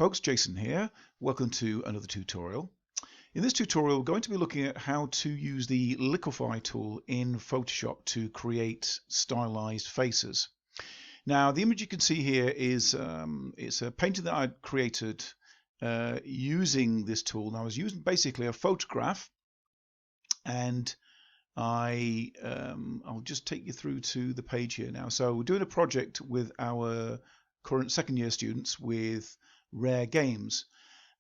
folks, Jason here. Welcome to another tutorial. In this tutorial, we're going to be looking at how to use the Liquify tool in Photoshop to create stylized faces. Now, the image you can see here is it's a painting that I created using this tool. Now, I was using basically a photograph, and I'll just take you through to the page here now. So we're doing a project with our current second year students with rare games,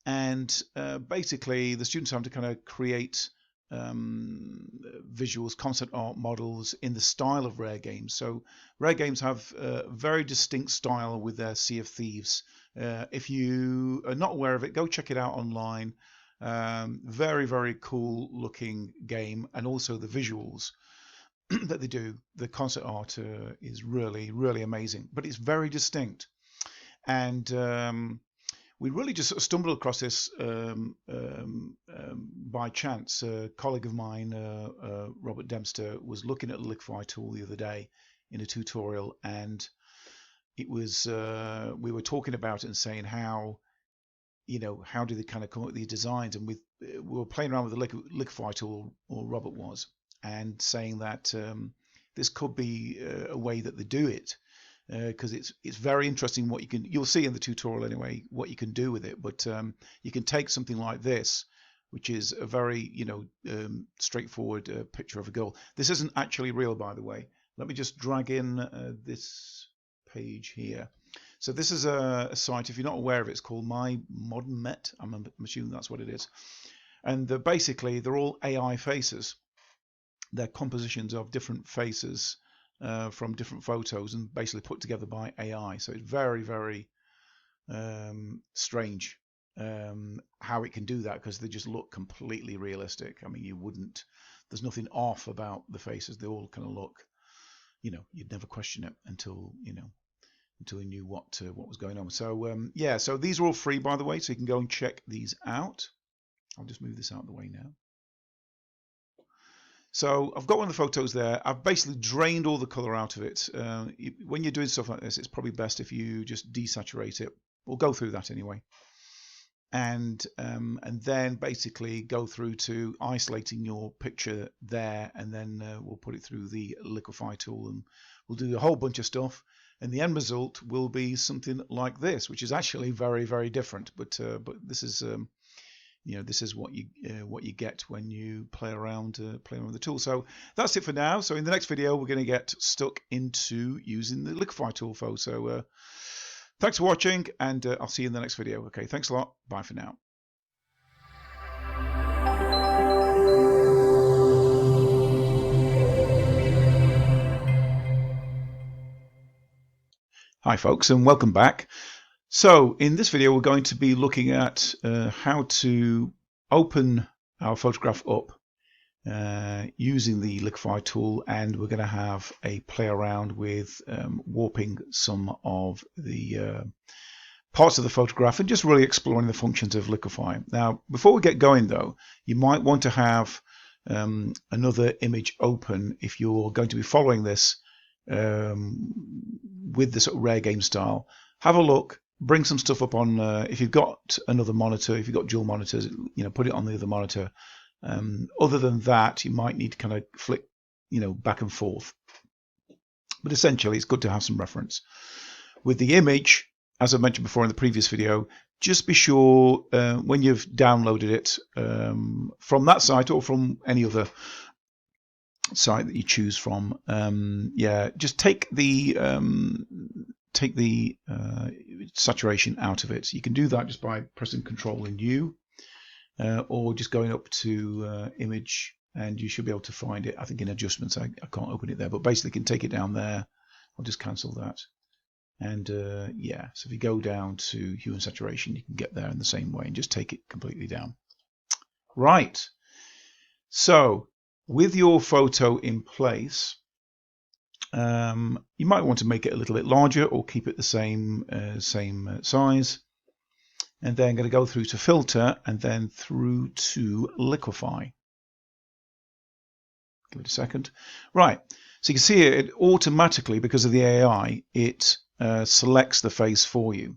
and basically the students have to kind of create visuals, concept art models in the style of rare games. So rare games have a very distinct style with their Sea of Thieves. If you are not aware of it, go check it out online. Very, very cool looking game, and also the visuals that they do, the concept art is really, really amazing, but it's very distinct. And we really just sort of stumbled across this by chance. A colleague of mine, Robert Dempster, was looking at the Liquify tool the other day in a tutorial, and it was we were talking about it and saying how do they kind of come up with these designs, and we were playing around with the Liquify tool, or Robert was, and saying that this could be a way that they do it, because it's very interesting what you'll see in the tutorial anyway, what you can do with it. But you can take something like this, which is a very straightforward picture of a girl. This isn't actually real, by the way. Let me just drag in this page here. So this is a site, if you're not aware of it, it's called My Modern Met. I'm assuming that's what it is. And basically they're all AI faces. They're compositions of different faces from different photos, and basically put together by AI. So it's very, very strange how it can do that, because they just look completely realistic. I mean, there's nothing off about the faces. They all kind of look, you'd never question it until you knew what was going on. So yeah, so these are all free, by the way, so you can go and check these out. I'll just move this out of the way now. So I've got one of the photos there. I've basically drained all the color out of it. When you're doing stuff like this, it's probably best if you just desaturate it. We'll go through that anyway, and then basically go through to isolating your picture there, and then we'll put it through the Liquify tool, and we'll do a whole bunch of stuff. And the end result will be something like this, which is actually very, very different. But this is this is what you get when you play around with the tool. So that's it for now. So in the next video, we're going to get stuck into using the Liquify tool, folks. So thanks for watching, and I'll see you in the next video. Okay, thanks a lot. Bye for now. Hi folks, and welcome back. So in this video we're going to be looking at how to open our photograph up using the Liquify tool, and we're going to have a play around with warping some of the parts of the photograph and just really exploring the functions of Liquify. Now, before we get going though, you might want to have another image open if you're going to be following this with this sort of rare game style. Have a look, bring some stuff up on if you've got another monitor, if you've got dual monitors, put it on the other monitor. Other than that, you might need to kind of flick back and forth, but essentially it's good to have some reference. With the image, as I mentioned before in the previous video, just be sure when you've downloaded it from that site or from any other site that you choose from, just take the saturation out of it. You can do that just by pressing Control and U, or just going up to image, and you should be able to find it. I think in adjustments, I can't open it there, but basically you can take it down there. I'll just cancel that, and so if you go down to hue and saturation, you can get there in the same way and just take it completely down. Right, so with your photo in place, you might want to make it a little bit larger or keep it the same size. And then I'm going to go through to Filter and then through to Liquify. Give it a second. Right, so you can see here, it automatically, because of the AI, it selects the face for you.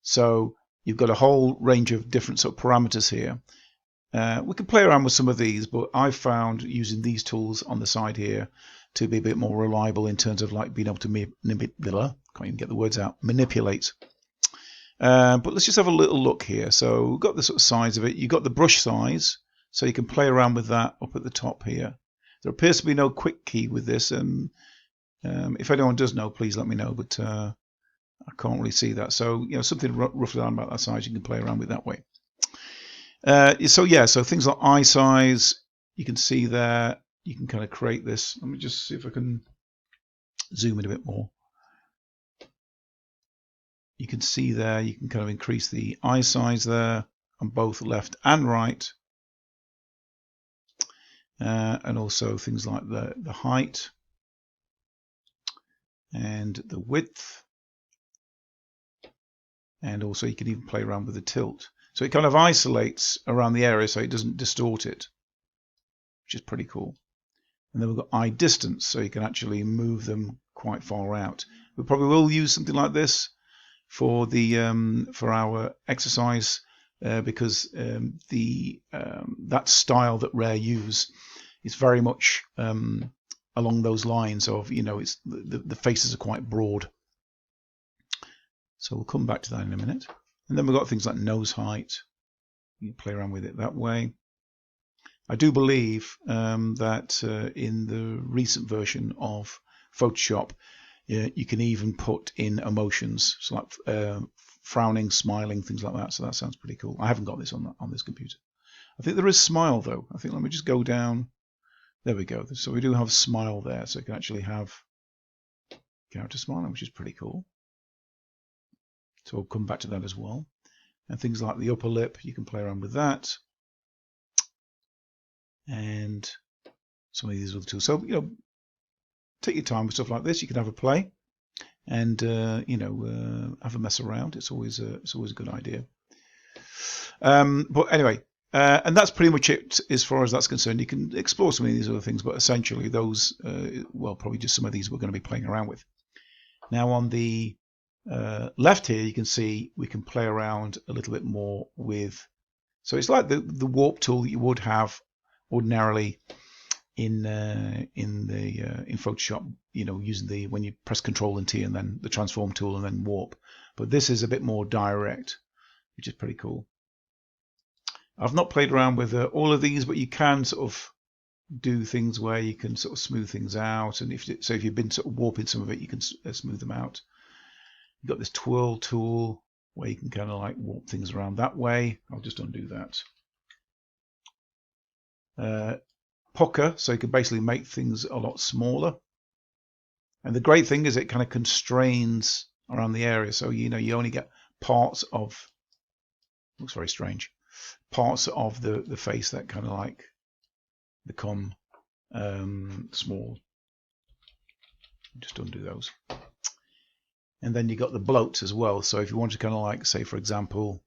So you've got a whole range of different sort of parameters here. We can play around with some of these, but I've found using these tools on the side here to be a bit more reliable in terms of like being able to can't even get the words out, manipulate. But let's just have a little look here. So we've got the sort of size of it. You've got the brush size, so you can play around with that up at the top here. There appears to be no quick key with this, and if anyone does know, please let me know, but I can't really see that. So, you know, something roughly around about that size you can play around with that way. So things like eye size, you can see there, you can kind of create this. Let me just see if I can zoom in a bit more. You can see there, you can kind of increase the eye size there on both left and right. And also things like the height and the width. And also you can even play around with the tilt. So it kind of isolates around the area so it doesn't distort it, which is pretty cool. And then we've got eye distance, so you can actually move them quite far out. We probably will use something like this for the for our exercise because that style that Rare use is very much along those lines of, you know, it's the faces are quite broad. So we'll come back to that in a minute. And then we've got things like nose height. You can play around with it that way. I do believe that in the recent version of Photoshop, you can even put in emotions, so like frowning, smiling, things like that. So that sounds pretty cool. I haven't got this on this computer. I think there is smile though. I think let me just go down. There we go. So we do have smile there, so you can actually have character smiling, which is pretty cool. So we'll come back to that as well. And things like the upper lip, you can play around with that. And some of these other tools. So, you know, take your time with stuff like this. You can have a play and, you know, have a mess around. It's always a good idea. But anyway, and that's pretty much it as far as that's concerned. You can explore some of these other things, but essentially those, well, probably just some of these we're going to be playing around with. Now on the left here, you can see we can play around a little bit more with. So it's like the warp tool that you would have ordinarily in Photoshop. You know, using when you press Control and T and then the transform tool and then warp. But this is a bit more direct, which is pretty cool. I've not played around with all of these, but you can sort of do things where you can sort of smooth things out, and if you've been sort of warping some of it, you can smooth them out. You've got this twirl tool where you can kind of like warp things around that way. I'll just undo that. Pucker, so you can basically make things a lot smaller. And the great thing is it kind of constrains around the area, so you know you only get parts of. Looks very strange. Parts of the face that kind of like become small. Just undo those. And then you got the bloats as well. So if you want to kind of like, say for example,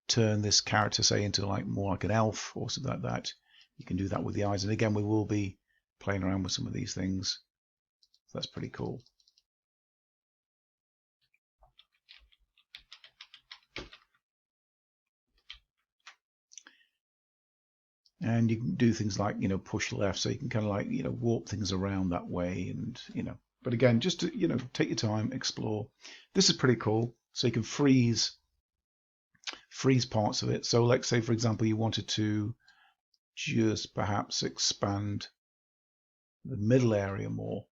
turn this character say into like more like an elf or something like that, you can do that with the eyes. And again, we will be playing around with some of these things. So that's pretty cool. And you can do things like, you know, push left, so you can kind of like, you know, warp things around that way, and you know. But again, just to, you know, take your time, explore. This is pretty cool. So you can freeze parts of it. So like say for example you wanted to just perhaps expand the middle area more.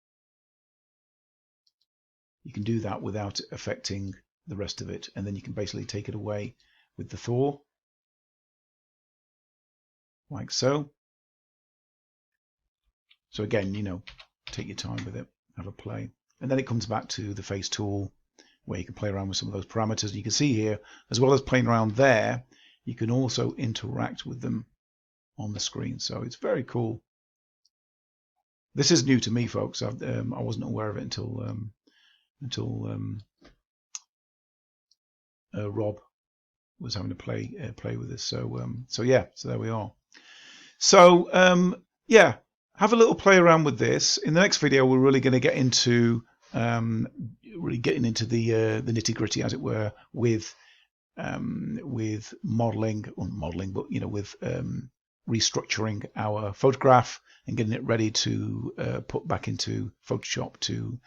You can do that without affecting the rest of it, and then you can basically take it away with the Thor. Like so. So again, you know, take your time with it, have a play. And then it comes back to the face tool where you can play around with some of those parameters. And you can see here, as well as playing around there, you can also interact with them on the screen. So it's very cool. This is new to me, folks. I wasn't aware of it until Rob was having to play with this. So yeah, so there we are. So yeah, have a little play around with this. In the next video, we're really going to get into the nitty-gritty, as it were, with with modeling, or modeling, but with restructuring our photograph and getting it ready to put back into Photoshop to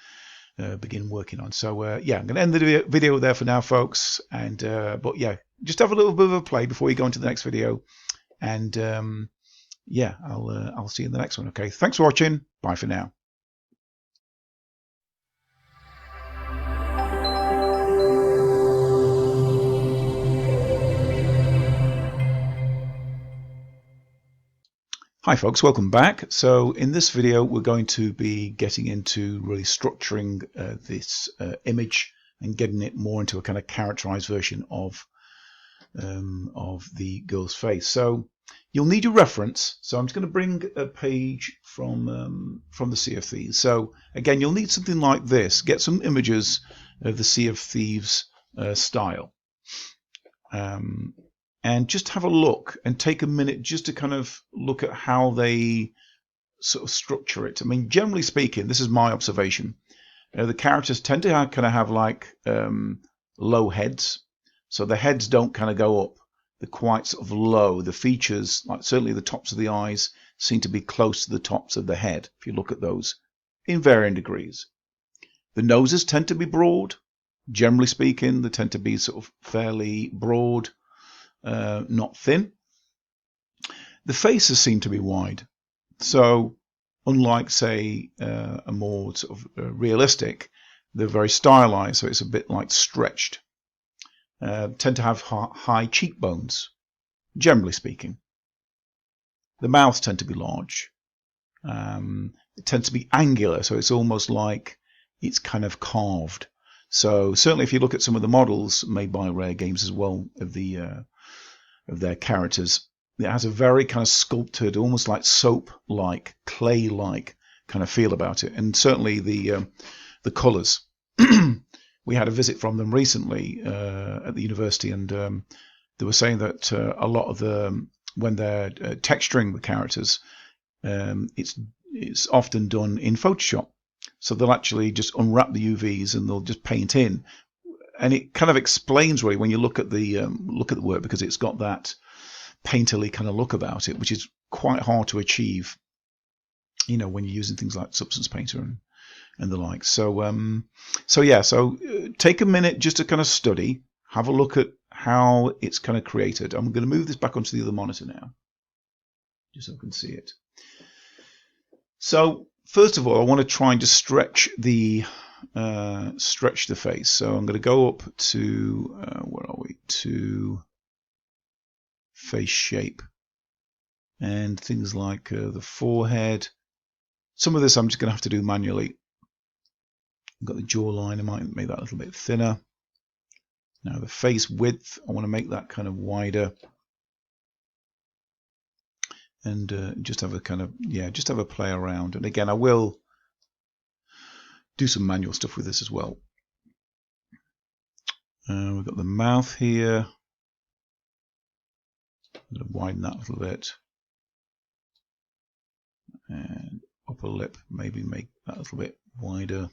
begin working on. So yeah, I'm going to end the video there for now, folks. And but yeah, just have a little bit of a play before you go into the next video. And yeah, I'll see you in the next one. Okay, thanks for watching. Bye for now. Hi folks, welcome back. So in this video we're going to be getting into really structuring this image and getting it more into a kind of characterized version of the girl's face. So you'll need your reference. So I'm just going to bring a page from the Sea of Thieves. So again, you'll need something like this. Get some images of the Sea of Thieves style. And just have a look and take a minute just to kind of look at how they sort of structure it. I mean, generally speaking, this is my observation. The characters tend to kind of have like low heads. So the heads don't kind of go up. They're quite sort of low. The features, like certainly the tops of the eyes, seem to be close to the tops of the head, if you look at those, in varying degrees. The noses tend to be broad. Generally speaking, they tend to be sort of fairly broad. Not thin. The faces seem to be wide, so unlike say a more sort of realistic, they're very stylized, so it's a bit like stretched. Tend to have high cheekbones, generally speaking. The mouths tend to be large. It tends to be angular, so it's almost like it's kind of carved. So certainly if you look at some of the models made by Rare Games as well of their characters, it has a very kind of sculpted, almost like soap-like, clay-like kind of feel about it. And certainly the colours. We had a visit from them recently at the university, and they were saying that a lot of when they're texturing the characters, it's often done in Photoshop. So they'll actually just unwrap the UVs and they'll just paint in. And it kind of explains really when you look at the work, because it's got that painterly kind of look about it, which is quite hard to achieve, when you're using things like Substance Painter and the like. So yeah, take a minute just to kind of study, have a look at how it's kind of created. I'm going to move this back onto the other monitor now, just so I can see it. So first of all, I want to try and just stretch the face. So I'm going to go up to where are we, to face shape and things like the forehead. Some of this I'm just going to have to do manually. I've got the jawline, I might make that a little bit thinner. Now the face width, I want to make that kind of wider, and just have a kind of, just have a play around. And again, I will do some manual stuff with this as well. We've got the mouth here. I'm going to widen that a little bit. And upper lip, maybe make that a little bit wider.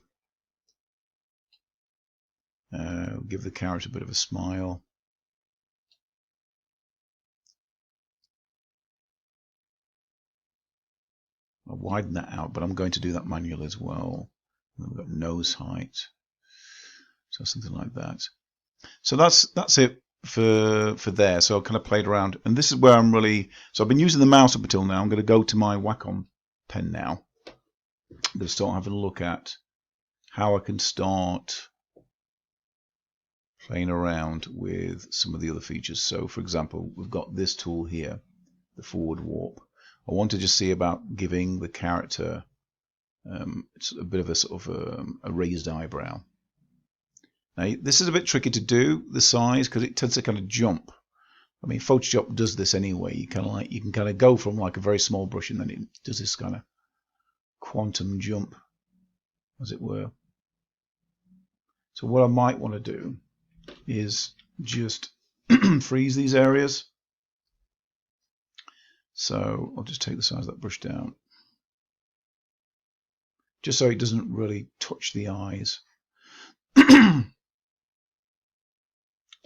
Give the character a bit of a smile. I'll widen that out, but I'm going to do that manually as well. And we've got nose height, so something like that. So that's it for there. So I kind of played around, and this is where I'm really. So I've been using the mouse up until now. I'm going to go to my Wacom pen now. I'm going to start having a look at how I can start playing around with some of the other features. So for example, we've got this tool here, the forward warp. I want to just see about giving the character it's a bit of a sort of a raised eyebrow. Now this is a bit tricky to do, the size, because it tends to kind of jump. I mean, Photoshop does this anyway. You can kind of go from like a very small brush, and then it does this kind of quantum jump, as it were. So what I might want to do is just freeze these areas. So I'll just take the size of that brush down, just so it doesn't really touch the eyes.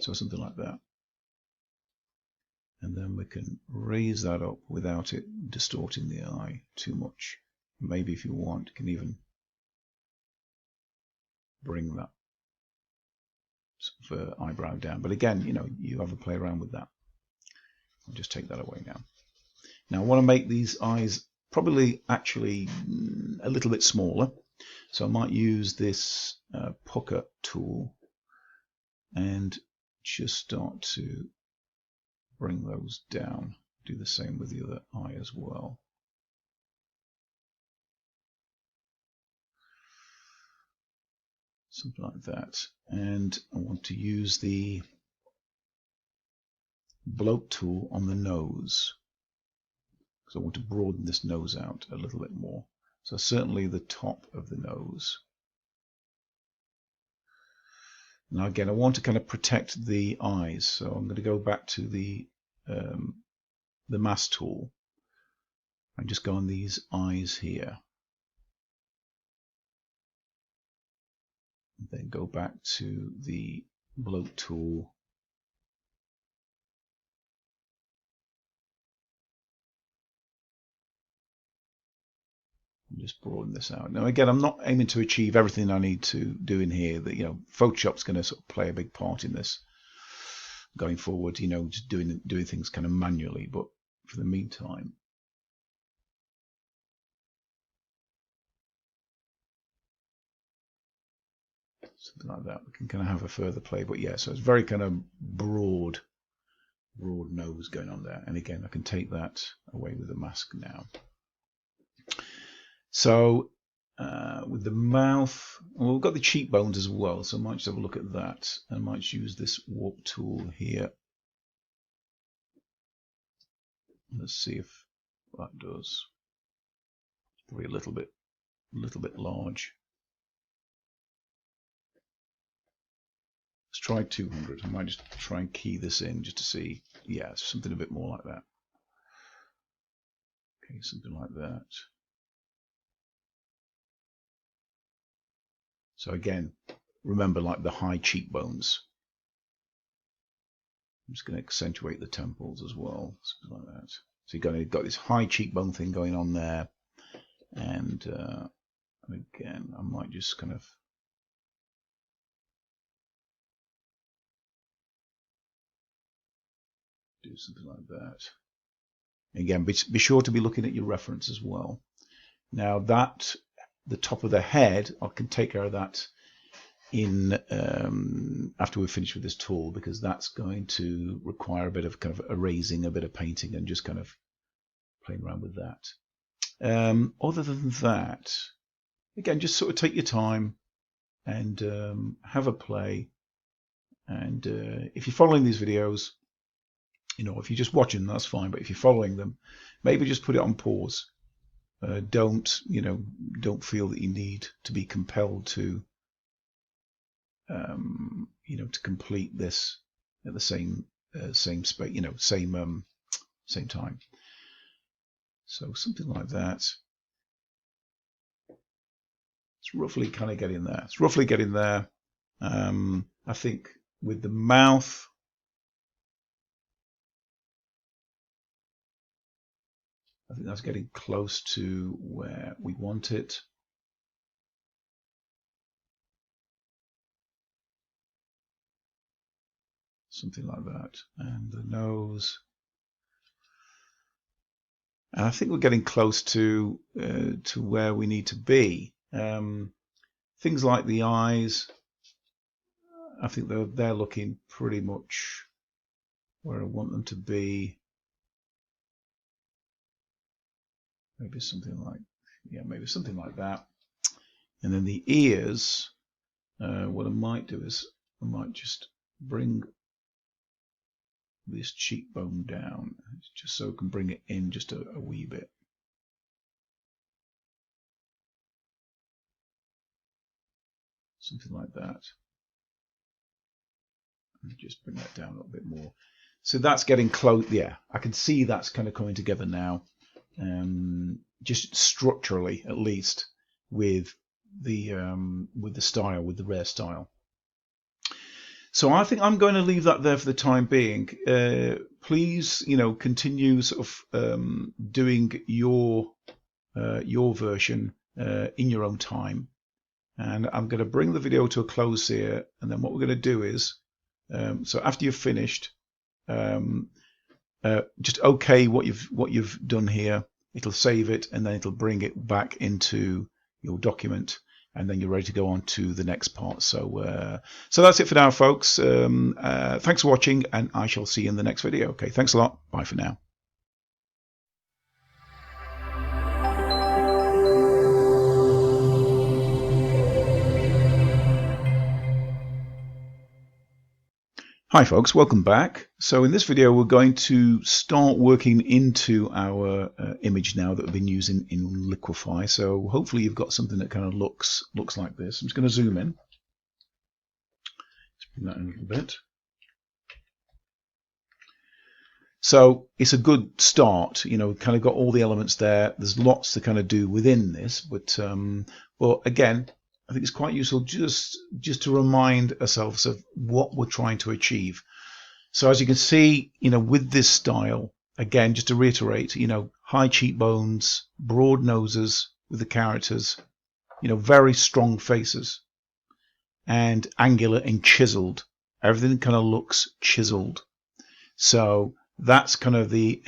So something like that. And then we can raise that up without it distorting the eye too much. Maybe if you want, you can even bring that sort of eyebrow down. But again, you know, you have a play around with that. I'll just take that away now. Now I want to make these eyes probably actually a little bit smaller. So I might use this pucker tool and just start to bring those down. Do the same with the other eye as well. Something like that. And I want to use the bloat tool on the nose, because I want to broaden this nose out a little bit more. So certainly the top of the nose. Now again, I want to kind of protect the eyes, so I'm going to go back to the mask tool and just go on these eyes here. And then go back to the bloat tool. Just broaden this out. Now again, I'm not aiming to achieve everything I need to do in here. That, you know, Photoshop's going to sort of play a big part in this going forward. You know, just doing things kind of manually. But for the meantime, something like that, we can kind of have a further play. But yeah, so it's very kind of broad nose going on there. And again, I can take that away with the mask now. So with the mouth, well, we've got the cheekbones as well, so I might just have a look at that. I might use this warp tool here. Let's see if that does. Probably a little bit large. Let's try 200. I might just try and key this in just to see. Yeah, something a bit more like that. Okay, something like that. So again, remember, like the high cheekbones. I'm just going to accentuate the temples as well, something like that. So you've got this high cheekbone thing going on there, and again, I might just kind of do something like that. Again, be sure to be looking at your reference as well. Now that the top of the head, I can take care of that in after we've finished with this tool, because that's going to require a bit of kind of erasing, a bit of painting, and just kind of playing around with that. Other than that, again, just sort of take your time and have a play. And if you're following these videos, you know, if you're just watching, that's fine. But if you're following them, maybe just put it on pause. Don't feel that you need to be compelled to, to complete this at the same space, same time. So something like that. It's roughly kind of getting there. It's roughly getting there. I think with the mouth, I think that's getting close to where we want it. Something like that. And the nose. And I think we're getting close to where we need to be. Things like the eyes, I think they're looking pretty much where I want them to be. Maybe something like that. And then the ears, what I might do is I might just bring this cheekbone down, just so I can bring it in just a wee bit. Something like that. And just bring that down a little bit more. So that's getting close. Yeah, I can see that's kind of coming together now. Just structurally, at least, with the style, with the rare style. So I think I'm going to leave that there for the time being. Please, continue sort of doing your version in your own time. And I'm going to bring the video to a close here. And then what we're going to do is, so after you've finished, just OK what you've done here. It'll save it, and then it'll bring it back into your document, and then you're ready to go on to the next part. So that's it for now, folks. Thanks for watching, and I shall see you in the next video. Okay, thanks a lot. Bye for now. Hi folks, welcome back. So in this video we're going to start working into our image now that we've been using in Liquify. So hopefully you've got something that kind of looks like this. I'm just going to zoom in. Let's bring that in a little bit. So it's a good start, kind of got all the elements there. There's lots to kind of do within this, but again, I think it's quite useful just to remind ourselves of what we're trying to achieve. So as you can see, with this style, again, just to reiterate, high cheekbones, broad noses with the characters, very strong faces, and angular and chiseled. Everything kind of looks chiseled. So that's kind of the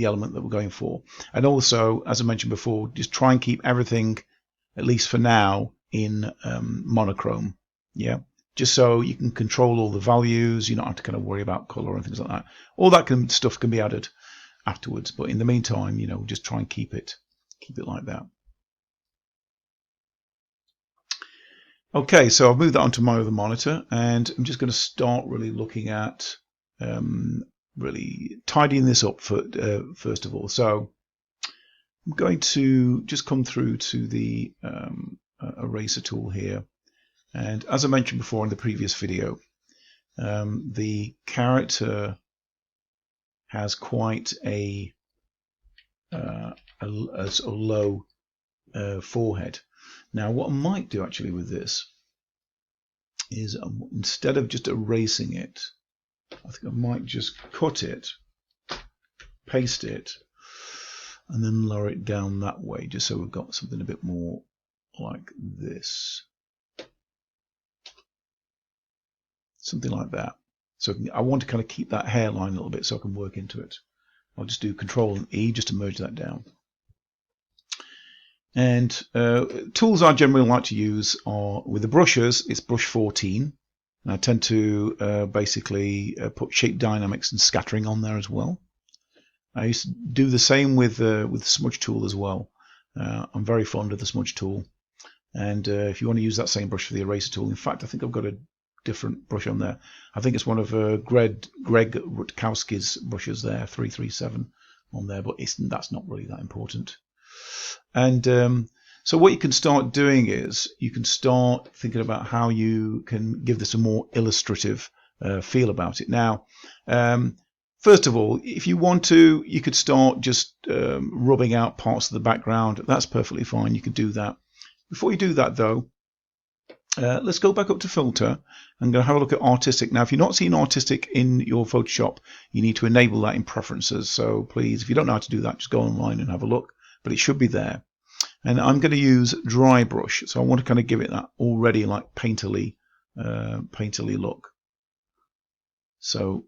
element that we're going for. And also, as I mentioned before, just try and keep everything, at least for now, in monochrome. Yeah, just so you can control all the values. You don't have to kind of worry about color and things like that. All that stuff can be added afterwards, but in the meantime, just try and keep it like that. Okay, so I've moved that onto my other monitor, and I'm just going to start really looking at really tidying this up first of all. So I'm going to just come through to the eraser tool here, and as I mentioned before in the previous video, the character has quite a sort of low forehead. Now what I might do actually with this is, instead of just erasing it, I think I might just cut it, paste it, and then lower it down that way, just so we've got something a bit more like this. Something like that. So I want to kind of keep that hairline a little bit so I can work into it. I'll just do Control and E just to merge that down. And tools I generally like to use are, with the brushes, it's brush 14. And I tend to basically put shape dynamics and scattering on there as well. I used to do the same with the smudge tool as well. I'm very fond of the smudge tool. And if you want to use that same brush for the eraser tool, in fact, I think I've got a different brush on there. I think it's one of Greg Rutkowski's brushes there, 337 on there, but that's not really that important. And so what you can start doing is you can start thinking about how you can give this a more illustrative feel about it. Now, first of all, if you want to, you could start just rubbing out parts of the background. That's perfectly fine. You could do that. Before you do that, though, let's go back up to Filter. I'm going to have a look at Artistic. Now, if you're not seeing Artistic in your Photoshop, you need to enable that in Preferences. So please, if you don't know how to do that, just go online and have a look. But it should be there. And I'm going to use Dry Brush. So I want to kind of give it that already like painterly look. So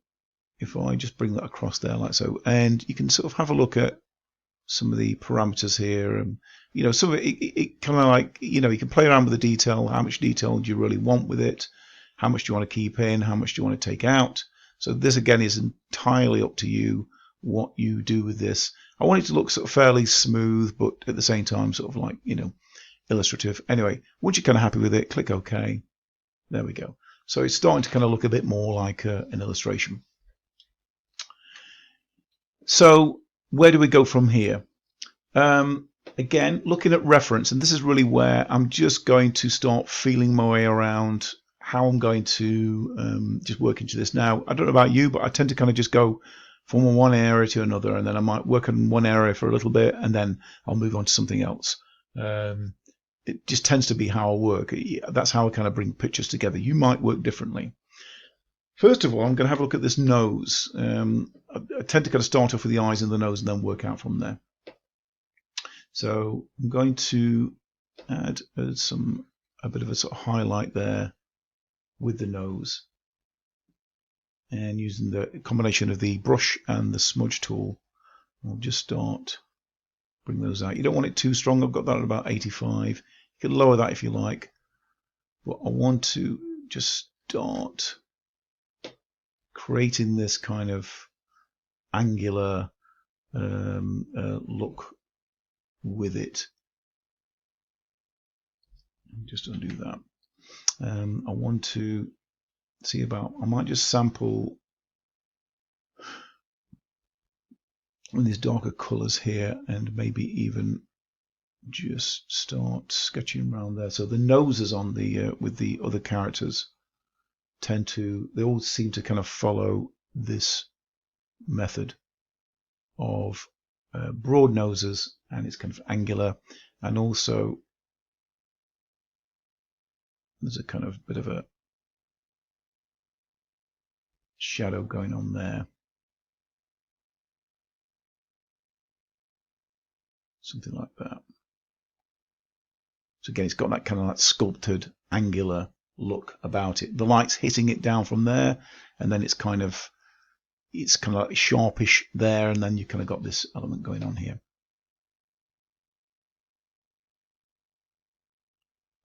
if I just bring that across there like so, and you can sort of have a look at some of the parameters here, and some of it kind of like, you can play around with the detail. How much detail do you really want with it? How much do you want to keep in? How much do you want to take out? So this again is entirely up to you what you do with this. I want it to look sort of fairly smooth, but at the same time sort of like, illustrative. Anyway, once you're kind of happy with it, click OK. There we go. So it's starting to kind of look a bit more like an illustration. So where do we go from here? Again, looking at reference, and this is really where I'm just going to start feeling my way around how I'm going to just work into this. Now, I don't know about you, but I tend to kind of just go from one area to another, and then I might work on one area for a little bit, and then I'll move on to something else. it just tends to be how I work. That's how I kind of bring pictures together. You might work differently. First of all, I'm going to have a look at this nose. I tend to kind of start off with the eyes and the nose and then work out from there. So I'm going to add a bit of a sort of highlight there with the nose, and using the combination of the brush and the smudge tool, I'll just start bring those out. You don't want it too strong. I've got that at about 85. You can lower that if you like, but I want to just start creating this kind of angular look with it. Just undo that. I want to see about, I might just sample with these darker colors here, and maybe even just start sketching around there. So the noses on the with the other characters they all seem to kind of follow this method of broad noses, and it's kind of angular, and also there's a kind of bit of a shadow going on there, something like that. So again, it's got that kind of like sculpted angular look about it. The light's hitting it down from there, and then it's kind of like sharpish there, and then you kind of got this element going on here.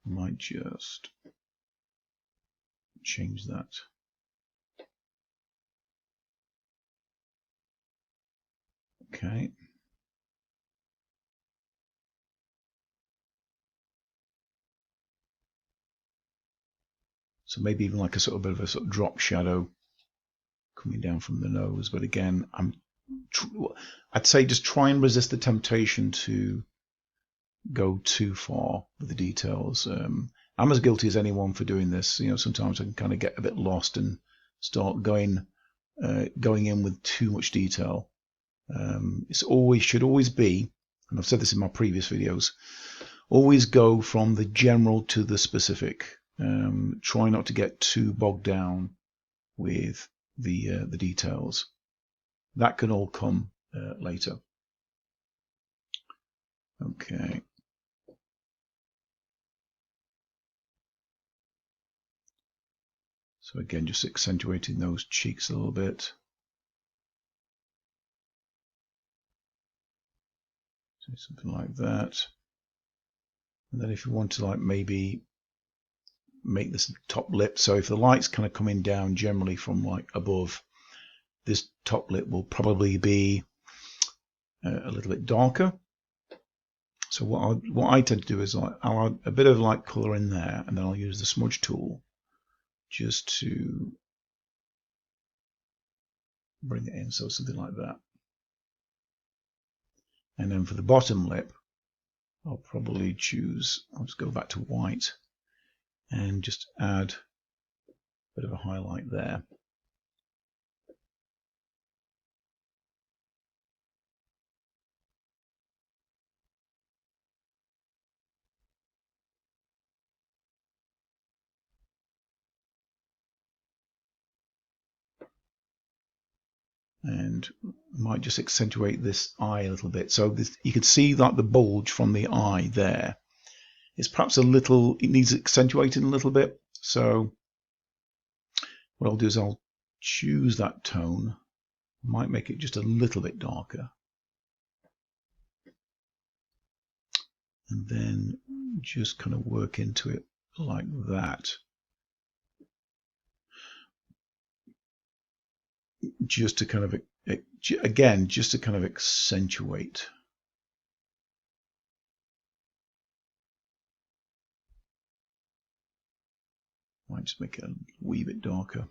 I might just change that. Okay. So maybe even like a sort of bit of a sort of drop shadow coming down from the nose. But again, I'd say just try and resist the temptation to go too far with the details. I'm as guilty as anyone for doing this. You know, sometimes I can kind of get a bit lost and start going in with too much detail. Should always be, and I've said this in my previous videos, always go from the general to the specific. Try not to get too bogged down with the details. That can all come later. Okay. So again, just accentuating those cheeks a little bit. So something like that. And then if you want to like maybe make this top lip, so if the light's kind of coming down generally from like above, this top lip will probably be a little bit darker. So what I tend to do is I'll add a bit of light color in there, and then I'll use the smudge tool just to bring it in, so something like that. And then for the bottom lip, I'll probably I'll just go back to white and just add a bit of a highlight there. And might just accentuate this eye a little bit. So you can see like the bulge from the eye there. It's perhaps it needs accentuating a little bit. So what I'll do is I'll choose that tone, might make it just a little bit darker, and then just kind of work into it like that. Just to kind of, again, just to kind of accentuate. Might just make it a wee bit darker.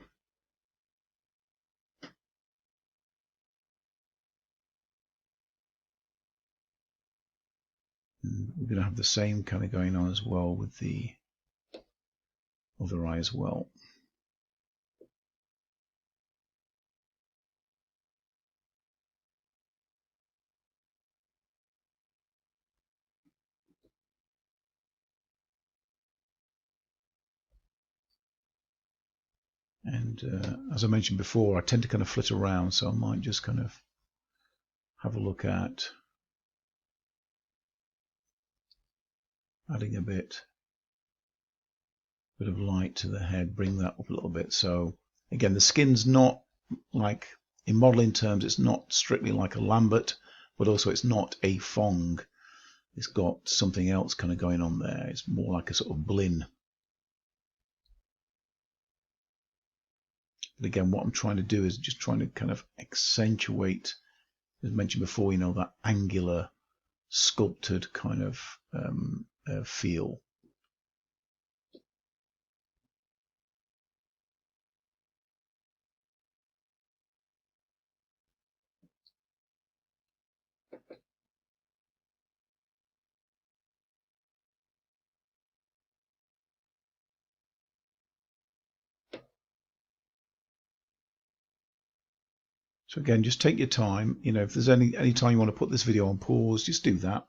And we're going to have the same kind of going on as well with the other eye as well. And as I mentioned before, I tend to kind of flit around, so I might just kind of have a look at adding a bit of light to the head, bring that up a little bit. So again, the skin's not like, in modeling terms, it's not strictly like a Lambert, but also it's not a Fong. It's got something else kind of going on there. It's more like a sort of blin. But again, what I'm trying to do is just trying to kind of accentuate, as mentioned before, you know, that angular, sculpted kind of feel. So again, just take your time. You know, if there's any time you want to put this video on pause, just do that,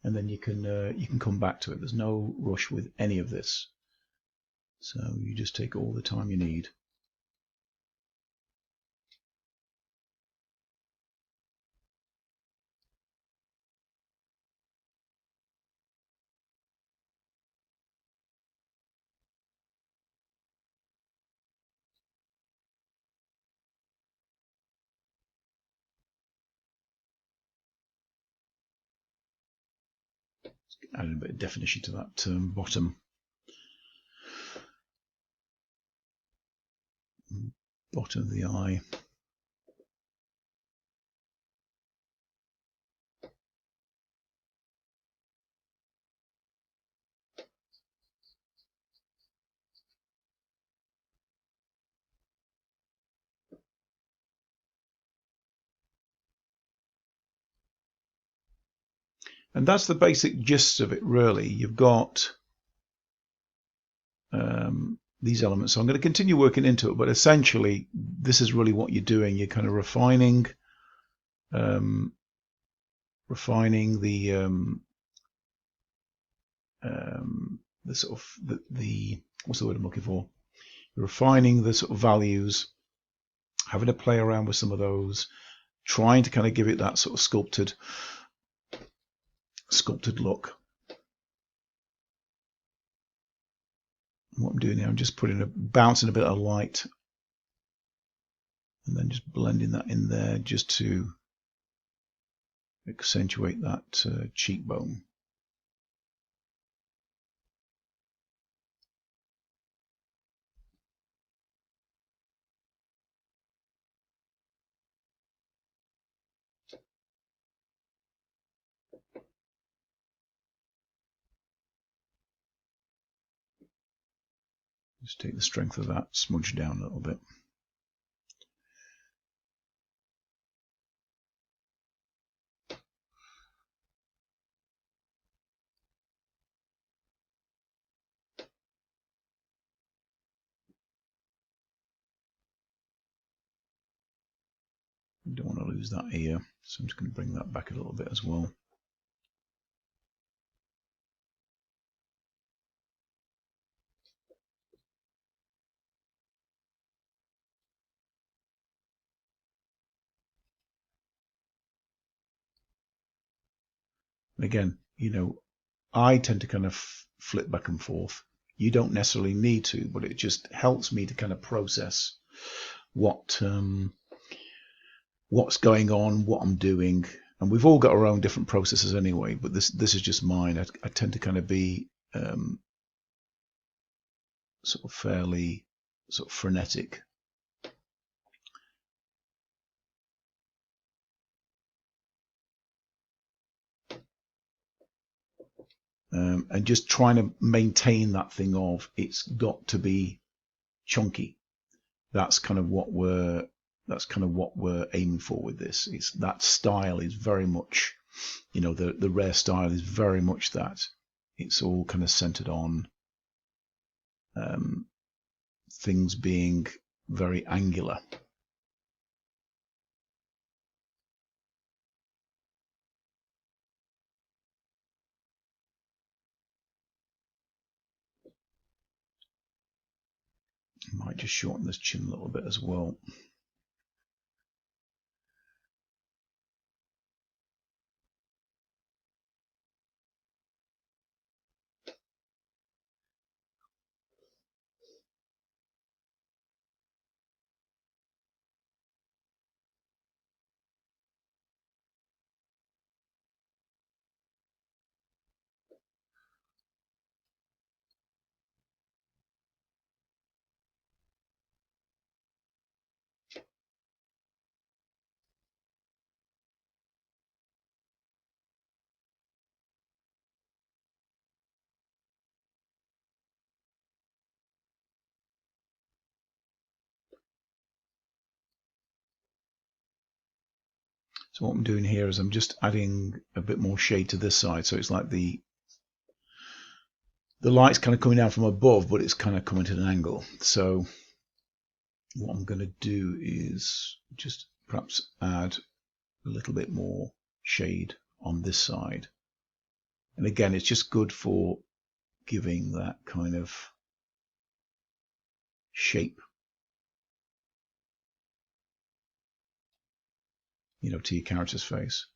and then you can come back to it. There's no rush with any of this, so you just take all the time you need. Adding a bit of definition to that bottom of the eye. And that's the basic gist of it, really. You've got these elements. So I'm going to continue working into it, but essentially, this is really what you're doing. You're kind of refining the sort of the what's the word I'm looking for? You're refining the sort of values, having to play around with some of those, trying to kind of give it that sort of sculpted look. And what I'm doing now, I'm just bouncing a bit of light, and then just blending that in there just to accentuate that cheekbone. Just take the strength of that smudge down a little bit. Don't want to lose that ear, so I'm just going to bring that back a little bit as well. And again, you know, I tend to kind of flip back and forth. You don't necessarily need to, but it just helps me to kind of process what's going on, what I'm doing. And we've all got our own different processes anyway, but this is just mine. I tend to kind of be sort of fairly sort of frenetic. And just trying to maintain that thing of it's got to be chunky. That's kind of what we're aiming for with this. It's that style is very much, you know, the rare style is very much that. It's all kind of centered on things being very angular. Might just shorten this chin a little bit as well. So what I'm doing here is I'm just adding a bit more shade to this side, so it's like the light's kind of coming down from above, but it's kind of coming at an angle. So what I'm going to do is just perhaps add a little bit more shade on this side. And again, it's just good for giving that kind of shape, you know, to your character's face.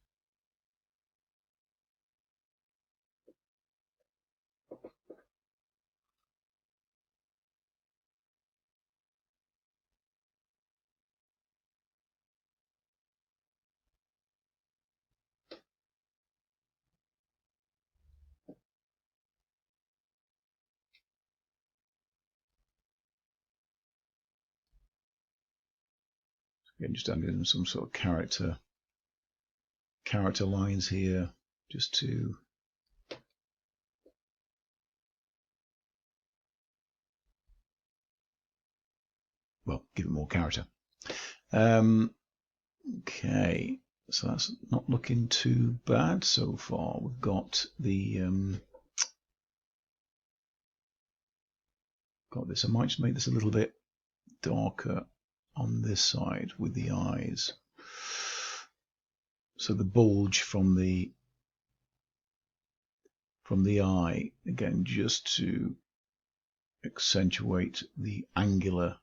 Again, just adding some sort of character lines here, just to give it more character. Okay, so that's not looking too bad so far. We've got the got this. I might just make this a little bit darker on this side with the eyes. So the bulge from the eye, again, just to accentuate the angular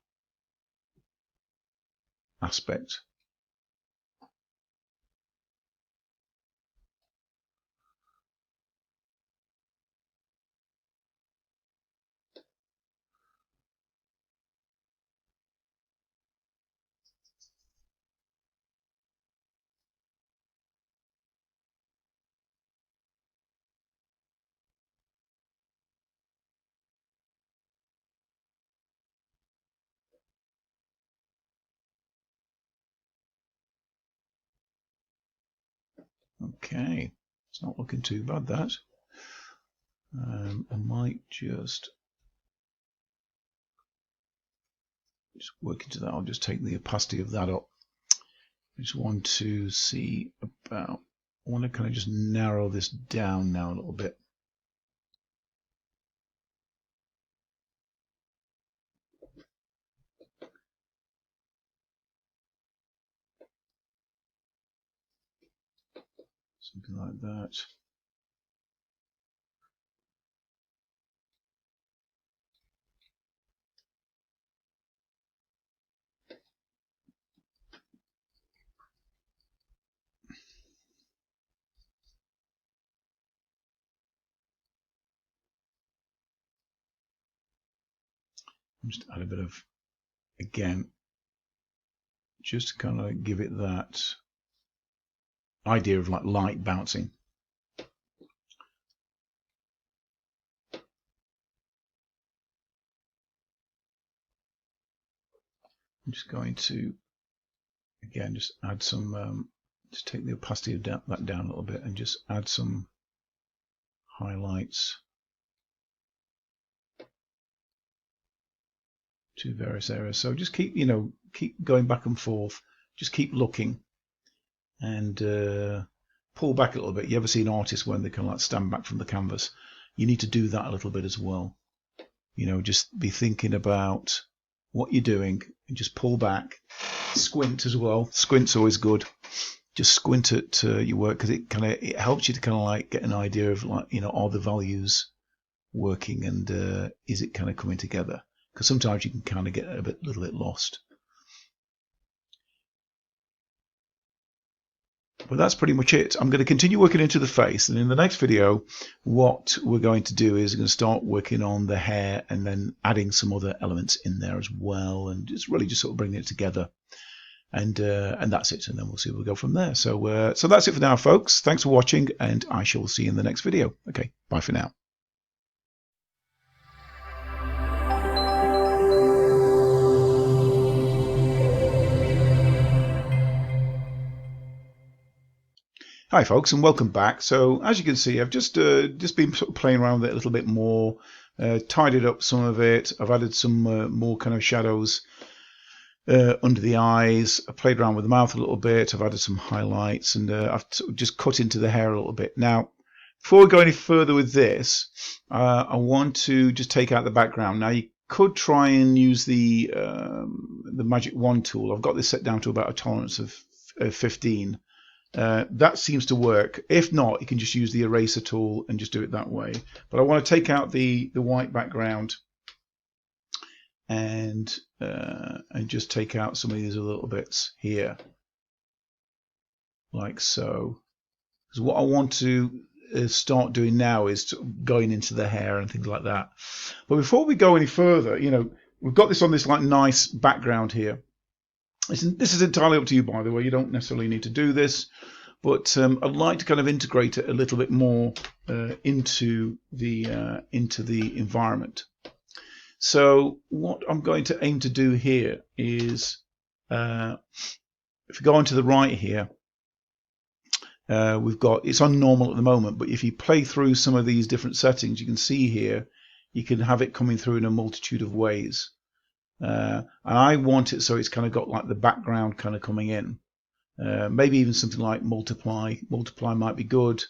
aspect. Okay, it's not looking too bad, that. I might just work into that. I'll just take the opacity of that up. I just want to see about, I want to kind of just narrow this down now a little bit. Something like that. Just add a bit of, again, just to kind of give it that idea of like light bouncing. I'm just going to, again, just add some, just take the opacity of that down a little bit and just add some highlights to various areas. So just keep, you know, keep going back and forth. Just keep looking and pull back a little bit. You ever see an artist when they kind of like stand back from the canvas? You need to do that a little bit as well. You know, just be thinking about what you're doing and just pull back. Squint as well. Squint's always good. Just squint at your work, because it helps you to kind of like get an idea of, like, you know, are the values working and is it kind of coming together? because sometimes you can kind of get a little bit lost. But that's pretty much it. I'm going to continue working into the face, and in the next video what we're going to do is we're going to start working on the hair and then adding some other elements in there as well, and just really just sort of bringing it together. And that's it, and then we'll see where we go from there. So that's it for now, folks. Thanks for watching, and I shall see you in the next video. Okay, bye for now. Hi folks, and welcome back. So as you can see, I've just been sort of playing around with it a little bit more, tidied up some of it. I've added some more kind of shadows under the eyes. I played around with the mouth a little bit. I've added some highlights, and I've just cut into the hair a little bit. Now, before we go any further with this, I want to just take out the background. Now, you could try and use the Magic Wand tool. I've got this set down to about a tolerance of 15. That seems to work. If not, you can just use the eraser tool and just do it that way. But I want to take out the white background and just take out some of these little bits here, like so. Because what I want to start doing now is going into the hair and things like that. But before we go any further, we've got this on this like nice background here. This is entirely up to you, by the way. You don't necessarily need to do this, but I'd like to kind of integrate it a little bit more into the environment. So what I'm going to aim to do here is, if you go onto the right here, we've got, it's on normal at the moment, but if you play through some of these different settings, you can see here, you can have it coming through in a multitude of ways. And I want it so it's kind of got like the background kind of coming in. Maybe even something like multiply. Multiply might be good.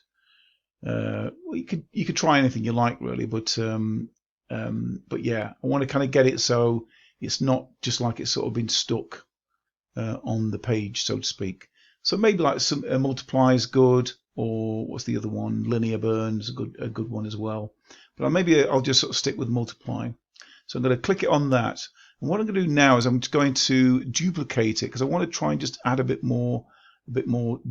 Well, you could try anything you like really, but yeah, I want to kind of get it so it's not just like it's sort of been stuck on the page, so to speak. So maybe like some multiply is good, or what's the other one? Linear burn is a good one as well. But maybe I'll just sort of stick with multiply. So I'm going to click it on that. And what I'm going to do now is I'm just going to duplicate it because I want to try and just add a bit more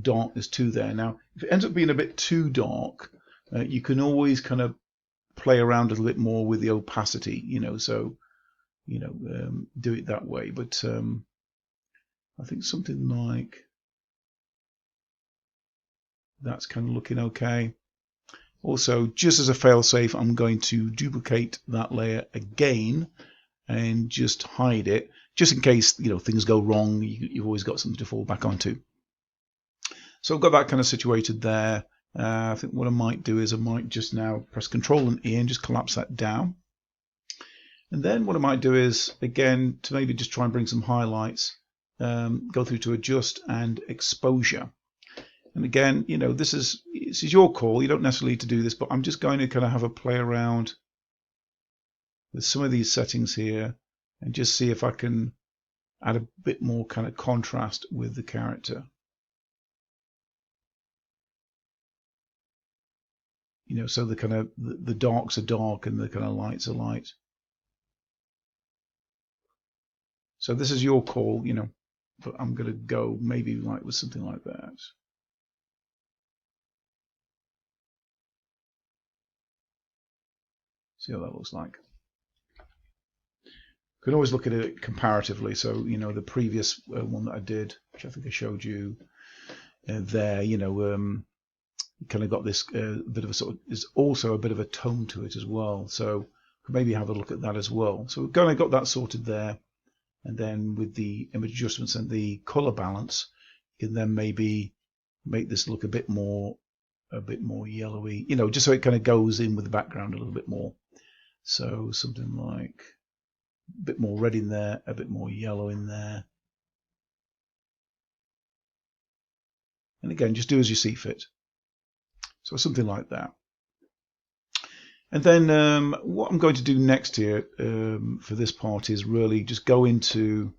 darkness to there. Now, if it ends up being a bit too dark, you can always kind of play around a little bit more with the opacity, so do it that way. But I think something like that's kind of looking okay. Also, just as a fail-safe, I'm going to duplicate that layer again and just hide it, just in case things go wrong. You've always got something to fall back onto. So I've got that kind of situated there. I think what I might do is I might just now press Control and E and just collapse that down. And then what I might do is, again, to maybe just try and bring some highlights, go through to Adjust and Exposure. And again, this is your call. You don't necessarily need to do this, but I'm just going to kind of have a play around with some of these settings here and just see if I can add a bit more kind of contrast with the character. So the kind of the darks are dark and the kind of lights are light. So this is your call, but I'm going to go maybe like with something like that. See how that looks like. You can always look at it comparatively. So, the previous one that I did, which I think I showed you there, you kind of got this bit of a sort of, there's also a bit of a tone to it as well. So maybe have a look at that as well. So we've kind of got that sorted there. And then with the image adjustments and the color balance, you can then maybe make this look a bit more yellowy, just so it kind of goes in with the background a little bit more. So something like a bit more red in there, a bit more yellow in there. And again, just do as you see fit. So something like that. And then what I'm going to do next here for this part is really just go into,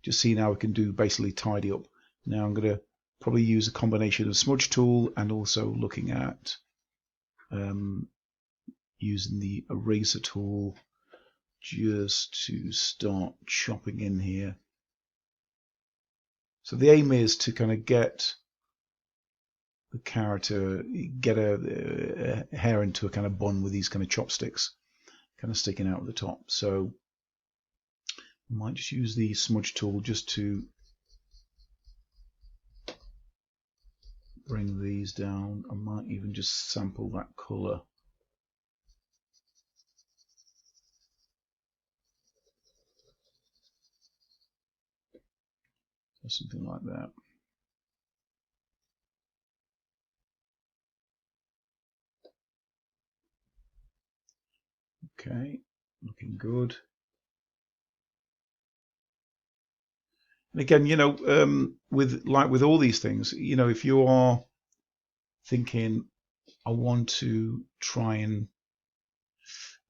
just see now we can do basically tidy up. Now I'm going to probably use a combination of smudge tool and also looking at using the eraser tool just to start chopping in here. So the aim is to kind of get the character, get a hair into a kind of bun with these kind of chopsticks kind of sticking out at the top. So I might just use the smudge tool just to bring these down. I might even just sample that color. Or something like that. Okay, looking good. And again, you know, with all these things, you know, if you are thinking, I want to try and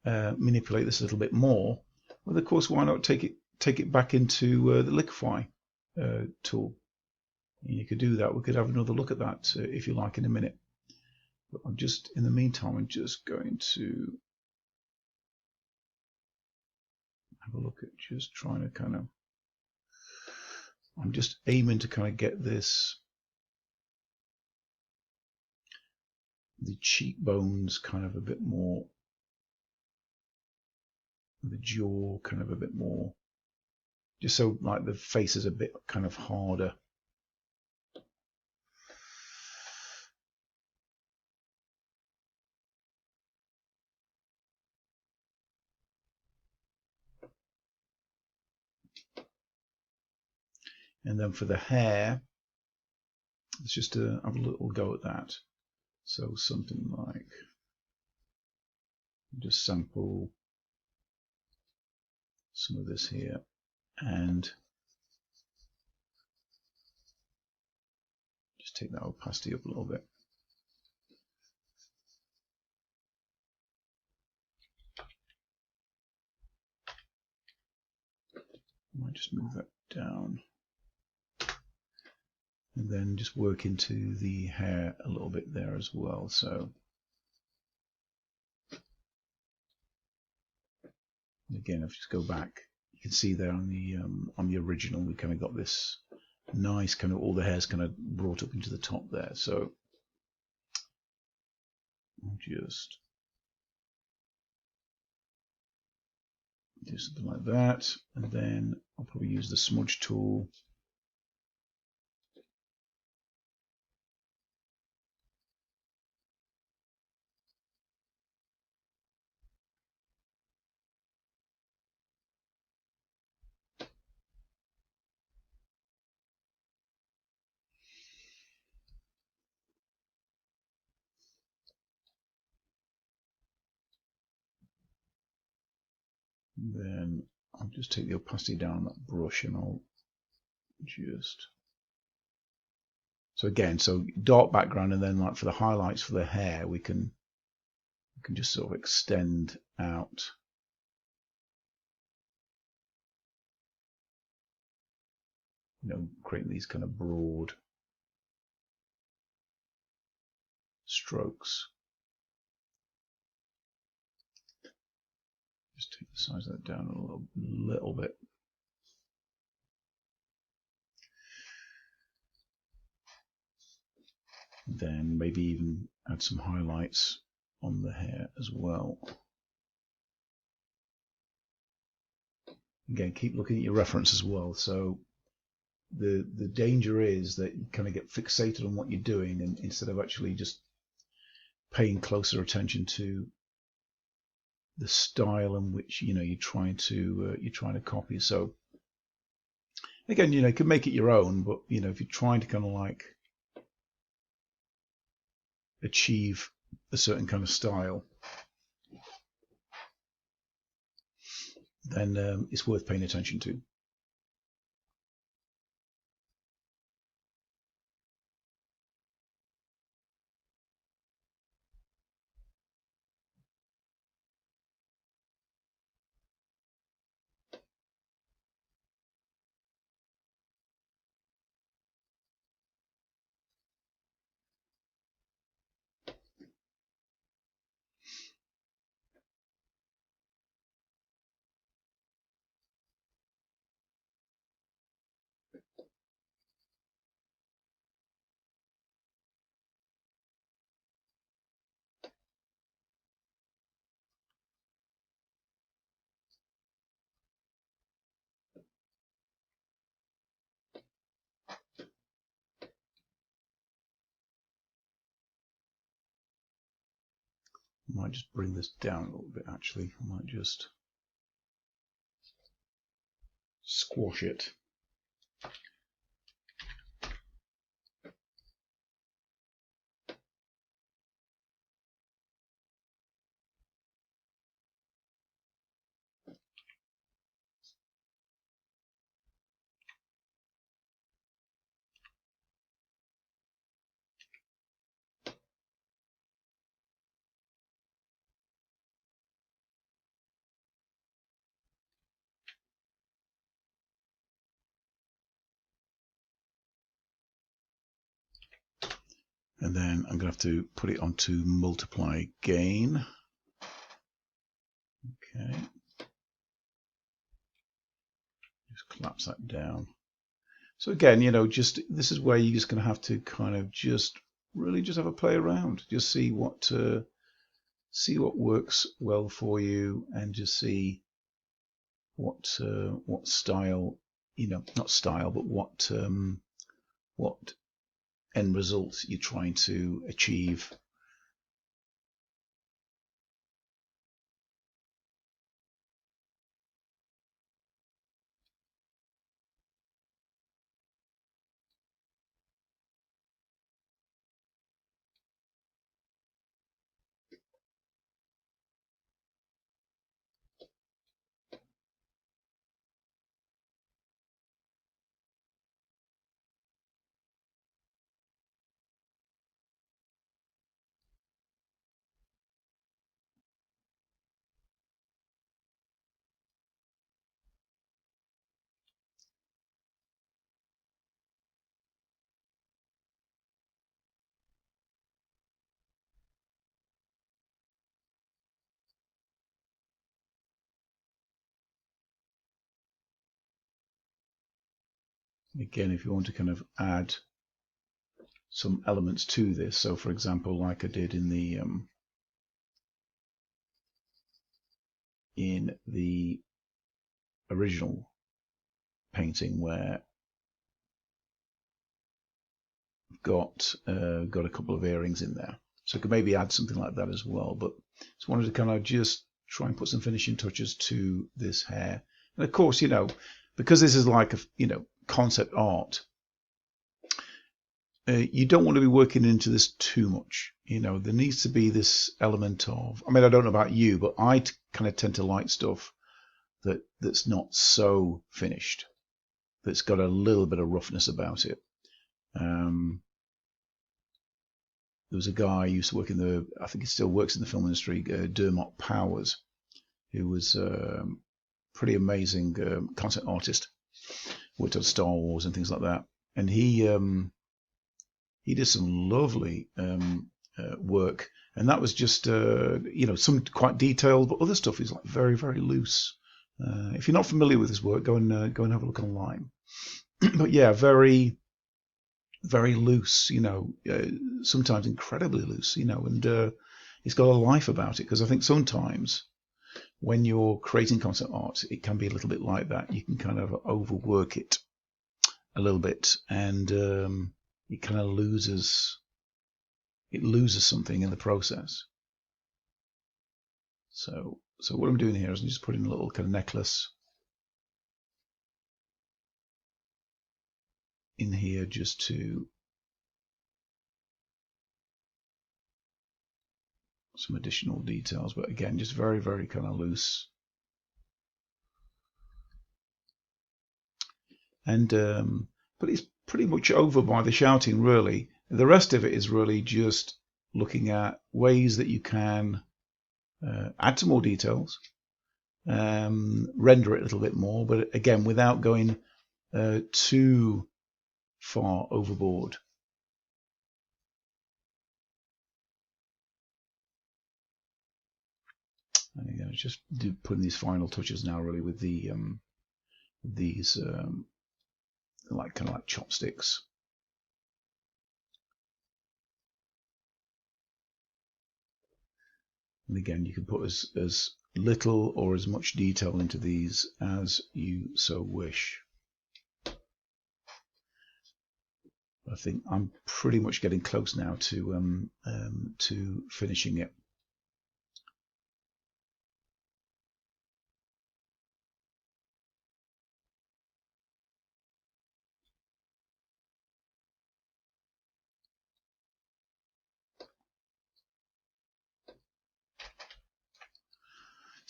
manipulate this a little bit more, well, of course, why not take it back into the Liquify tool? And you could do that. We could have another look at that if you like in a minute. But I'm just, in the meantime, I'm just going to have a look at just trying to kind of, I'm just aiming to kind of get this, the cheekbones kind of a bit more, the jaw kind of a bit more, just so like the face is a bit kind of harder. And then for the hair, let's just have a little go at that. So something like, just sample some of this here and just take that opacity up a little bit. I might just move that down. And then just work into the hair a little bit there as well. So again, if you just go back, you can see there on the original, we kind of got this nice kind of, all the hair's kind of brought up into the top there. So I'll just do something like that, and then I'll probably use the smudge tool. Then I'll just take the opacity down on that brush and I'll just, so again, so dark background, and then like for the highlights for the hair, we can just sort of extend out. You know, creating these kind of broad strokes. Just take the size of that down a little bit. Then maybe even add some highlights on the hair as well. Again, keep looking at your reference as well. So the danger is that you kind of get fixated on what you're doing, and instead of actually just paying closer attention to the style in which, you know, you're trying to copy. So again, you know, you can make it your own, but you know, if you're trying to kind of like achieve a certain kind of style, then it's worth paying attention to. I might just bring this down a little bit actually. I might just squash it. And then I'm going to have to put it onto multiply gain. Okay. Just collapse that down. So again, you know, just this is where you're just going to have to kind of just really just have a play around, just see what works well for you, and just see what style, you know, not style, but what end result you're trying to achieve. Again, if you want to kind of add some elements to this, so for example, like I did in the original painting, where I've got a couple of earrings in there, so I could maybe add something like that as well. But just wanted to kind of just try and put some finishing touches to this hair. And of course, you know, because this is like a, you know, concept art, you don't want to be working into this too much. You know, there needs to be this element of, I mean, I don't know about you, but I kind of tend to like stuff that's not so finished, that's got a little bit of roughness about it. There was a guy who used to work in the, I think he still works in the film industry, Dermot Powers, who was pretty amazing concept artist, worked on Star Wars and things like that. And he did some lovely work, and that was just you know, some quite detailed, but other stuff is like very, very loose. If you're not familiar with his work, go and have a look online. But yeah, very, very loose. You know, sometimes incredibly loose. You know, and it's got a life about it, because I think sometimes when you're creating concept art, it can be a little bit like that. You can kind of overwork it a little bit, and it kind of loses something in the process. So what I'm doing here is I'm just putting a little kind of necklace in here, just to some additional details, but again, just very, very kind of loose. And but it's pretty much over by the shouting, really. The rest of it is really just looking at ways that you can add some more details, render it a little bit more, but again, without going too far overboard. And again, just putting these final touches now, really, with the these like kind of like chopsticks. And again, you can put as little or as much detail into these as you so wish. I think I'm pretty much getting close now to finishing it.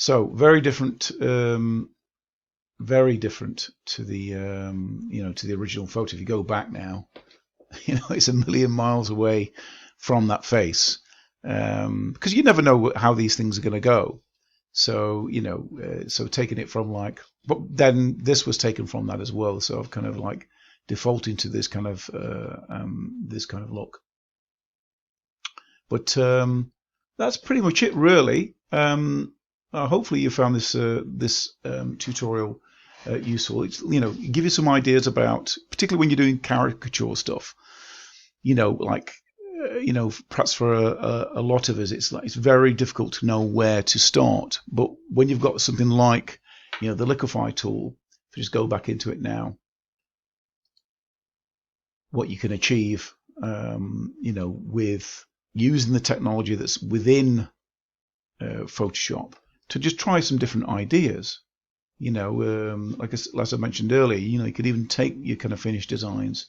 So very different, very different to the to the original photo. If you go back now, it's a million miles away from that face, because you never know how these things are going to go. So so taking it from like, but then this was taken from that as well. So I've kind of like defaulting to this kind of look. But that's pretty much it, really. Hopefully you found this tutorial useful. It's, give you some ideas about, particularly when you're doing caricature stuff. Like perhaps for a lot of us, it's very difficult to know where to start. But when you've got something like the Liquify tool, if you just go back into it now, what you can achieve, with using the technology that's within Photoshop to just try some different ideas. Like as I mentioned earlier, you could even take your kind of finished designs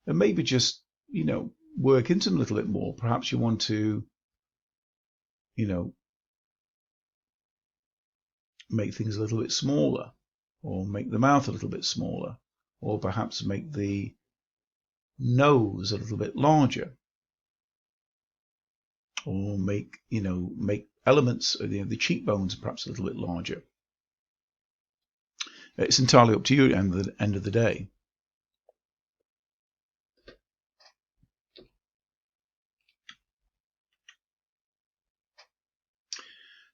and maybe just work into them a little bit more. Perhaps you want to make things a little bit smaller, or make the mouth a little bit smaller, or perhaps make the nose a little bit larger, or make elements of the cheekbones perhaps a little bit larger. It's entirely up to you at the end of the day.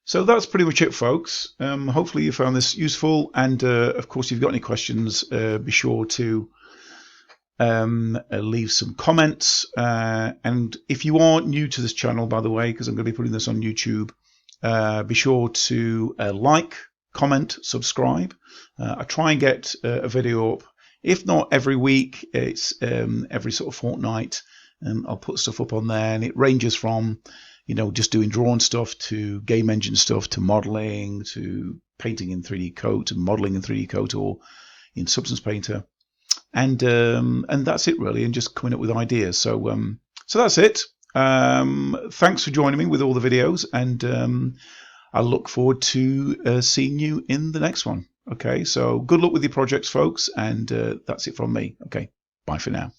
So that's pretty much it, folks. Hopefully you found this useful, and of course, if you've got any questions, be sure to leave some comments. And if you are new to this channel, by the way, because I'm going to be putting this on YouTube, be sure to like, comment, subscribe. I try and get a video up, if not every week, it's every sort of fortnight. I'll put stuff up on there, and it ranges from just doing drawn stuff to game engine stuff to modeling to painting in 3D Coat and modeling in 3D Coat or in Substance Painter, and that's it really, and just coming up with ideas. So so that's it. Thanks for joining me with all the videos, and I look forward to seeing you in the next one. Okay, so good luck with your projects, folks, and that's it from me. Okay, bye for now.